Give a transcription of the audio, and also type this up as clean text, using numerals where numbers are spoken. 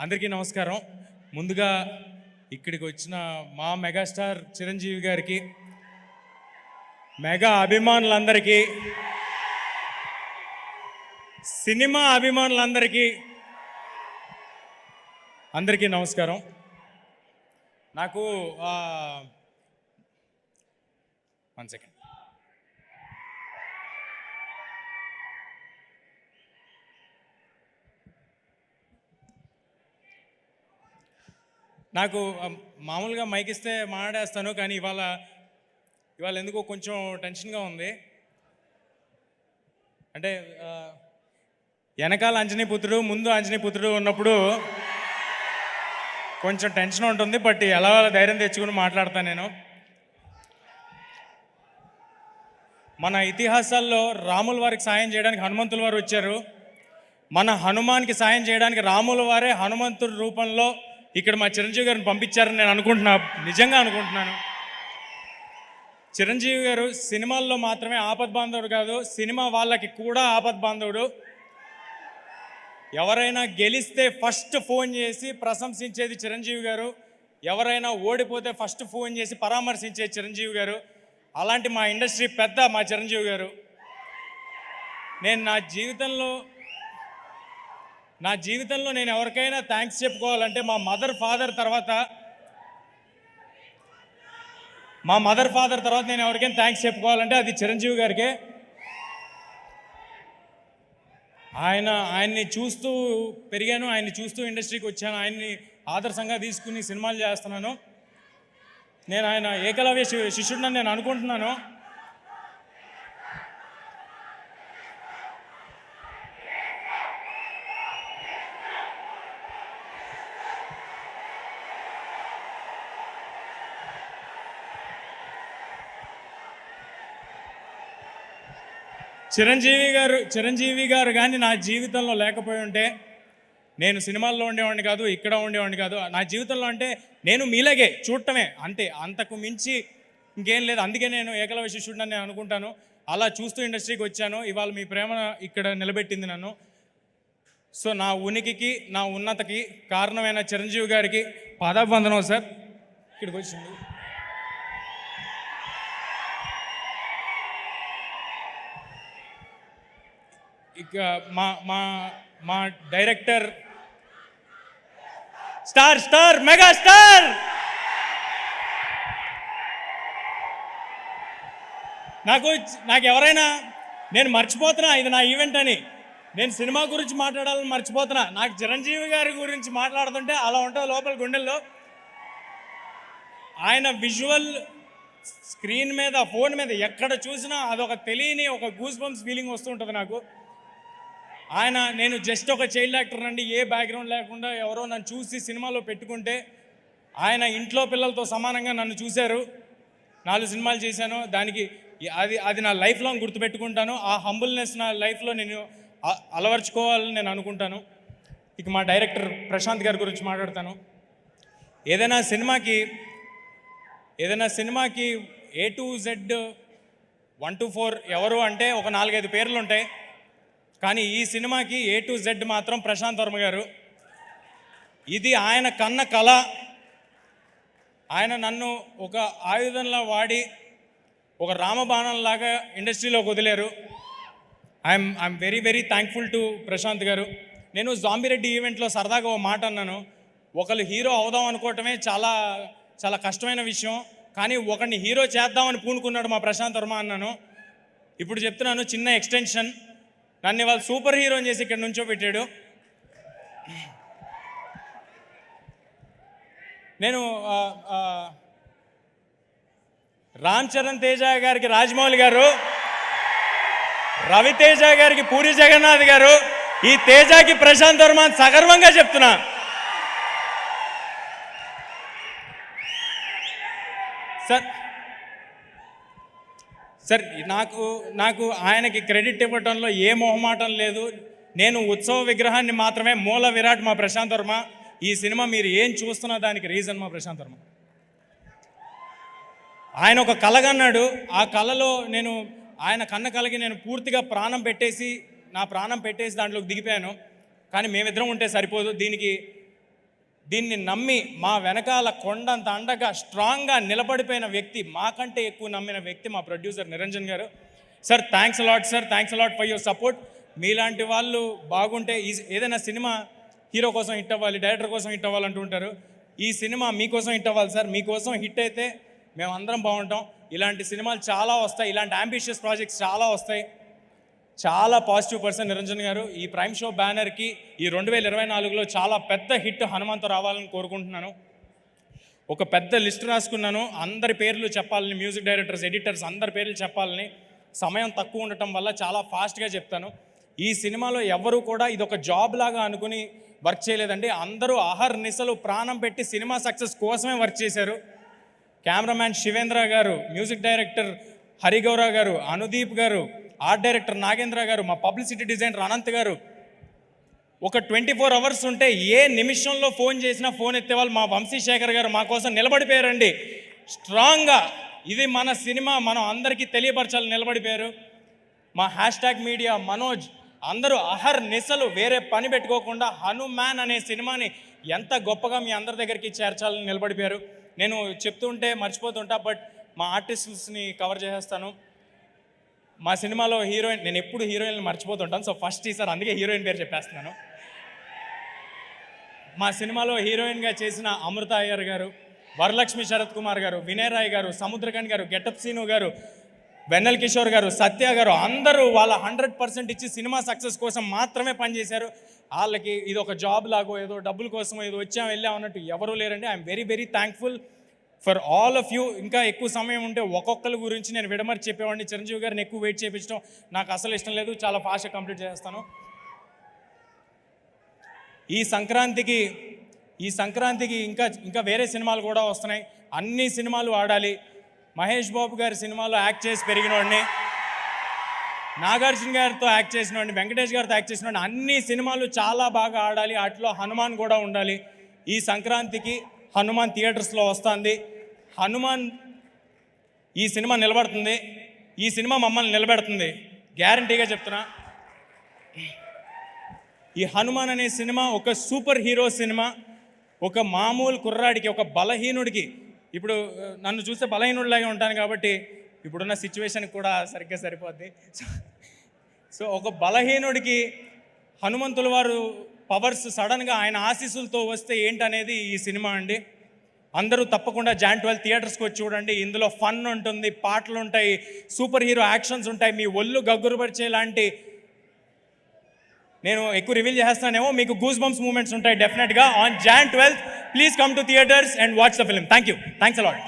అందరికీ నమస్కారం. ముందుగా ఇక్కడికి వచ్చిన మా మెగాస్టార్ చిరంజీవి గారికి, మెగా అభిమానులందరికీ, సినిమా అభిమానులందరికీ అందరికీ నమస్కారం. నాకు 1 సెకండ్. నాకు మామూలుగా మైక్ ఇస్తే మాట్లాడేస్తాను, కానీ ఇవాళ ఎందుకో కొంచెం టెన్షన్గా ఉంది. అంటే వెనకాల అంజనీపుత్రుడు, ముందు అంజనీపుత్రుడు ఉన్నప్పుడు కొంచెం టెన్షన్ ఉంటుంది. బట్ ఎలా ధైర్యం తెచ్చుకుని మాట్లాడతాను నేను. మన ఇతిహాసాల్లో రాముల వారికి సాయం చేయడానికి హనుమంతుల వారు వచ్చారు. మన హనుమాన్కి సాయం చేయడానికి రాముల వారే హనుమంతుడి రూపంలో ఇక్కడ మా చిరంజీవి గారిని పంపించారని నేను నిజంగా అనుకుంటున్నాను. చిరంజీవి గారు సినిమాల్లో మాత్రమే ఆపద్బాంధవుడు కాదు, సినిమా వాళ్ళకి కూడా ఆపద్బాంధవుడు. ఎవరైనా గెలిస్తే ఫస్ట్ ఫోన్ చేసి ప్రశంసించేది చిరంజీవి గారు, ఎవరైనా ఓడిపోతే ఫస్ట్ ఫోన్ చేసి పరామర్శించేది చిరంజీవి గారు. అలాంటి మా ఇండస్ట్రీ పెద్ద మా చిరంజీవి గారు. నేను నా జీవితంలో నేను ఎవరికైనా థ్యాంక్స్ చెప్పుకోవాలంటే మా మదర్ ఫాదర్ తర్వాత నేను ఎవరికైనా థ్యాంక్స్ చెప్పుకోవాలంటే అది చిరంజీవి గారికే. ఆయన్ని చూస్తూ పెరిగాను, ఆయన్ని చూస్తూ ఇండస్ట్రీకి వచ్చాను, ఆయన్ని ఆదర్శంగా తీసుకుని సినిమాలు చేస్తున్నాను. నేను ఆయన ఏకలవ్య శిష్యుడిని నేను అనుకుంటున్నాను. చిరంజీవి గారు కానీ నా జీవితంలో లేకపోయి ఉంటే నేను సినిమాల్లో ఉండేవాడిని కాదు, ఇక్కడ ఉండేవాడిని కాదు. నా జీవితంలో అంటే నేను మీలాగే చూడటమే అంతే, అంతకు మించి ఇంకేం లేదు. అందుకే నేను ఏకలవ్య శిష్యుడిని నేను అనుకుంటాను. అలా చూస్తూ ఇండస్ట్రీకి వచ్చాను. ఇవాళ మీ ప్రేమ ఇక్కడ నిలబెట్టింది నన్ను. సో నా ఉనికికి, నా ఉన్నతకి కారణమైన చిరంజీవి గారికి పాదాభివందనం సార్. ఇక్కడికి వచ్చింది ఇక మా డైరెక్టర్ స్టార్ మెగా స్టార్ నాకు ఎవరైనా నేను మర్చిపోతున్నా ఇది నా ఈవెంట్ అని, నేను సినిమా గురించి మాట్లాడాలని మర్చిపోతున్నా. నాకు చిరంజీవి గారి గురించి మాట్లాడుతుంటే అలా ఉంటుంది లోపల గుండెల్లో. ఆయన విజువల్ స్క్రీన్ మీద, ఫోన్ మీద ఎక్కడ చూసినా అదొక తెలియని ఒక గూస్ బంప్స్ ఫీలింగ్ వస్తుంటుంది నాకు. నేను జస్ట్ ఒక చైల్డ్ యాక్టర్ అండి, ఏ బ్యాక్గ్రౌండ్ లేకుండా ఎవరో నన్ను చూసి సినిమాలో పెట్టుకుంటే ఆయన ఇంట్లో పిల్లలతో సమానంగా నన్ను చూశారు. 4 సినిమాలు చేశాను. దానికి అది నా లైఫ్ లాంగ్ గుర్తుపెట్టుకుంటాను. ఆ హంబుల్నెస్ నా లైఫ్లో నేను అలవర్చుకోవాలని నేను అనుకుంటాను. ఇక మా డైరెక్టర్ ప్రశాంత్ గారి గురించి మాట్లాడతాను. ఏదైనా సినిమాకి A to Z 1 to 4 ఎవరు అంటే ఒక 4-5 పేర్లు ఉంటాయి. కానీ ఈ సినిమాకి A to Z మాత్రం ప్రశాంత్ వర్మ గారు. ఇది ఆయన కన్న కళ. ఆయన నన్ను ఒక ఆయుధంలా వాడి ఒక రామబాణంలాగా ఇండస్ట్రీలోకి వదిలేరు. I'm very very thankful to Prashant garu. నేను జాంబిరెడ్డి ఈవెంట్లో సరదాగా ఒక మాట అన్నాను. ఒకళ్ళు హీరో అవుదాం అనుకోవటమే చాలా చాలా కష్టమైన విషయం, కానీ ఒకరిని హీరో చేద్దామని పూనుకున్నాడు మా ప్రశాంత్ వర్మ అన్నాను. ఇప్పుడు చెప్తున్నాను, చిన్న ఎక్స్టెన్షన్. నన్ను ఇవాళ సూపర్ హీరోని చేసి ఇక్కడ నుంచో పెట్టాడు. నేను రామ్ చరణ్ తేజ గారికి రాజమౌళి గారు, రవితేజ గారికి పూరి జగన్నాథ్ గారు, ఈ తేజకి ప్రశాంత్ వర్మ సగర్వంగా చెప్తున్నా. సార్ నాకు ఆయనకి క్రెడిట్ ఇవ్వటంలో ఏ మొహమాటం లేదు. నేను ఉత్సవ విగ్రహాన్ని మాత్రమే, మూల విరాట్ మా ప్రశాంత్ వర్మ. ఈ సినిమా మీరు ఏం చూస్తున్నా దానికి రీజన్ మా ప్రశాంత్ వర్మ. ఆయన ఒక కలగన్నాడు, ఆ కళలో ఆయన కన్న కలకి నేను పూర్తిగా నా ప్రాణం పెట్టేసి దాంట్లోకి దిగిపోయాను. కానీ మేమిద్దరం ఉంటే సరిపోదు, దీనికి దీన్ని నమ్మి మా వెనకాల కొండంత అండగా స్ట్రాంగ్గా నిలబడిపోయిన వ్యక్తి, మాకంటే ఎక్కువ నమ్మిన వ్యక్తి మా ప్రొడ్యూసర్ నిరంజన్ గారు. Sir thanks a lot sir, thanks a lot for your support. మీలాంటి వాళ్ళు బాగుంటే ఏదైనా సినిమా హీరో కోసం హిట్ అవ్వాలి, డైరెక్టర్ కోసం హిట్ అవ్వాలంటూ ఉంటారు. ఈ సినిమా మీకోసం హిట్ అవ్వాలి సార్. మీకోసం హిట్ అయితే మేము అందరం బాగుంటాం. ఇలాంటి సినిమాలు చాలా వస్తాయి, ఇలాంటి అంబిషియస్ ప్రాజెక్ట్స్ చాలా వస్తాయి. చాలా పాజిటివ్ పర్సన్ నిరంజన్ గారు. ఈ ప్రైమ్ షో బ్యానర్కి ఈ 2024లో చాలా పెద్ద హిట్ హనుమంతు రావాలని కోరుకుంటున్నాను. ఒక పెద్ద లిస్ట్ రాసుకున్నాను, అందరి పేర్లు చెప్పాలని, మ్యూజిక్ డైరెక్టర్స్, ఎడిటర్స్ అందరి పేర్లు చెప్పాలని. సమయం తక్కువ ఉండటం వల్ల చాలా ఫాస్ట్గా చెప్తాను. ఈ సినిమాలో ఎవరు కూడా ఇది ఒక జాబ్ లాగా అనుకుని వర్క్ చేయలేదండి. అందరూ అహర్నిశలు ప్రాణం పెట్టి సినిమా సక్సెస్ కోసమే వర్క్ చేశారు. కెమెరామ్యాన్ శివేంద్ర గారు, మ్యూజిక్ డైరెక్టర్ హరిగౌర గారు, అనుదీప్ గారు, ఆర్ట్ డైరెక్టర్ నాగేంద్ర గారు, మా పబ్లిసిటీ డిజైనర్ అనంత్ గారు. ఒక 24 అవర్స్ ఉంటే ఏ నిమిషంలో ఫోన్ చేసినా ఫోన్ ఎత్తేవాళ్ళు మా వంశీశేఖర్ గారు మా కోసం నిలబడిపోయారండి స్ట్రాంగ్గా. ఇది మన సినిమా, మనం అందరికీ తెలియపరచాలని నిలబడిపోయారు. మా #మీడియా మనోజ్ అందరూ అహర్నిశలు వేరే పని పెట్టుకోకుండా హనుమాన్ అనే సినిమాని ఎంత గొప్పగా మీ అందరి దగ్గరికి చేర్చాలని నిలబడిపోయారు. నేను చెప్తూ ఉంటే మర్చిపోతుంటా, బట్ మా ఆర్టిస్ట్స్ని కవర్ చేసేస్తాను. మా సినిమాలో హీరోయిన్, నేను ఎప్పుడు హీరోయిన్లు మర్చిపోతుంటాను, సో ఫస్ట్ ఈసారి అందుకే హీరోయిన్ పేరు చెప్పేస్తున్నాను. మా సినిమాలో హీరోయిన్గా చేసిన అమృత అయ్యర్ గారు, వరలక్ష్మి శరత్ కుమార్ గారు, వినయ్ రాయ్ గారు, సముద్రకన్ గారు, గెటప్ సీను గారు, వెన్నెల్ కిషోర్ గారు, సత్య గారు అందరూ వాళ్ళ 100% ఇచ్చి సినిమా సక్సెస్ కోసం మాత్రమే పనిచేశారు. వాళ్ళకి ఇది ఒక జాబ్ లాగో ఏదో డబ్బుల కోసం ఏదో వచ్చాం వెళ్ళాం అన్నట్టు ఎవరూ లేరండి. I'm very very thankful for all of you. ఇంకా ఎక్కువ సమయం ఉంటే ఒక్కొక్కరి గురించి నేను విడమరి చెప్పేవాడిని. చిరంజీవి గారిని ఎక్కువ వెయిట్ చేయించడం నాకు అసలు ఇష్టం లేదు. చాలా ఫాస్ట్గా కంప్లీట్ చేస్తాను. ఈ సంక్రాంతికి ఇంకా వేరే సినిమాలు కూడా వస్తున్నాయి. అన్ని సినిమాలు ఆడాలి. మహేష్ బాబు గారి సినిమాలో యాక్ట్ చేసి పెరిగినవాడిని, నాగార్జున గారితో యాక్ట్ చేసినవాడిని, వెంకటేష్ గారితో యాక్ట్ చేసినవాడిని. అన్ని సినిమాలు చాలా బాగా ఆడాలి. వాటిలో హనుమాన్ కూడా ఉండాలి. ఈ సంక్రాంతికి హనుమాన్ థియేటర్స్లో వస్తుంది. హనుమాన్ ఈ సినిమా నిలబడుతుంది, ఈ సినిమా మమ్మల్ని నిలబెడుతుంది, గ్యారంటీగా చెప్తున్నా. ఈ హనుమాన్ అనే సినిమా ఒక సూపర్ హీరో సినిమా. ఒక మామూలు కుర్రాడికి, ఒక బలహీనుడికి, ఇప్పుడు నన్ను చూస్తే బలహీనుడిలాగే ఉంటాను కాబట్టి ఇప్పుడున్న సిచ్యువేషన్కి కూడా సరిగ్గా సరిపోద్ది. సో ఒక బలహీనుడికి హనుమంతుల వారు పవర్స్ సడన్గా ఆయన ఆశీస్సులతో వస్తే ఏంటనేది ఈ సినిమా అండి. అందరూ తప్పకుండా Jan 12 థియేటర్స్కి వచ్చి చూడండి. ఇందులో ఫన్ ఉంటుంది, పాటలు ఉంటాయి, సూపర్ హీరో యాక్షన్స్ ఉంటాయి, మీ ఒళ్ళు గగ్గురుపరిచేలాంటి, నేను ఎక్కువ రివీల్ చేస్తానేమో, మీకు గూస్ బంప్స్ మూమెంట్స్ ఉంటాయి డెఫినెట్గా. On Jan 12 please come to theatres and watch the film. Thank you, thanks a lot.